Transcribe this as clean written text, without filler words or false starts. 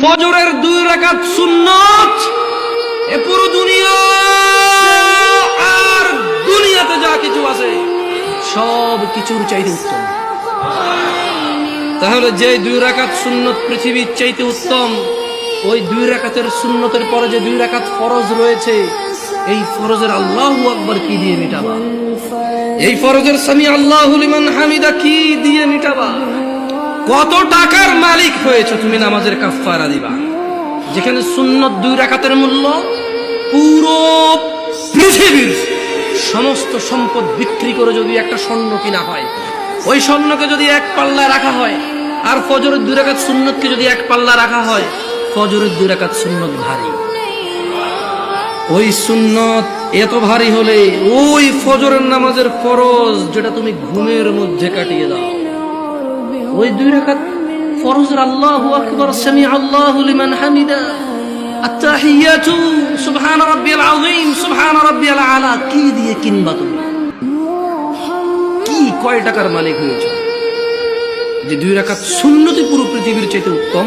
ফজরের 2 রাকাত সুন্নাত এ পুরো দুনিয়া আর দুনিয়াতে যা কিছু আছে সব কিছুর চাইতে উত্তম। তাহলে যে 2 রাকাত সুন্নত পৃথিবীর চাইতে উত্তম, ওই 2 রাকাতের সুন্নতের পরে যে 2 রাকাত ফরজ রয়েছে, এই ফরজের আল্লাহু আকবার কি দিয়ে মিটাবা? এই ফরজের সামি আল্লাহু লিমান হামিদা কি দিয়ে মিটাবা? কত টাকার মালিক হয়েছে তুমি নামাজের কাফারা দিবা? যেখানে সুন্নত 2 রাকাতের মূল্য পুরো পৃথিবীর সমস্ত সম্পদ বিক্রি করে যদি একটা স্বর্ণ কিনা হয়, ওই স্বর্ণকে যদি এক পাল্লা রাখা হয়, আর ফজরের 2 রাকাত সুন্নতকে যদি এক পাল্লা রাখা হয়, ফজরের 2 রাকাত সুন্নত ভারী। ওই সুন্নত এত ভারী হলে ওই ফজরের নামাজের ফরজ যেটা তুমি ঘুমের মধ্যে কাটিয়ে দাও, ওই 2 রাকাত ফরজের আল্লাহু আকবার, সামি আল্লাহু লিমান হামিদা, আত-তাহিয়াতু সুবহান রাব্বিয়াল আযীম, সুবহান রাব্বিয়াল আলা কি দিয়ে কিনবা তুমি? কি কয় টাকার মালিক হয়েছে যে 2 রাকাত সুন্নতই পুরো পৃথিবীর চাইতে উত্তম?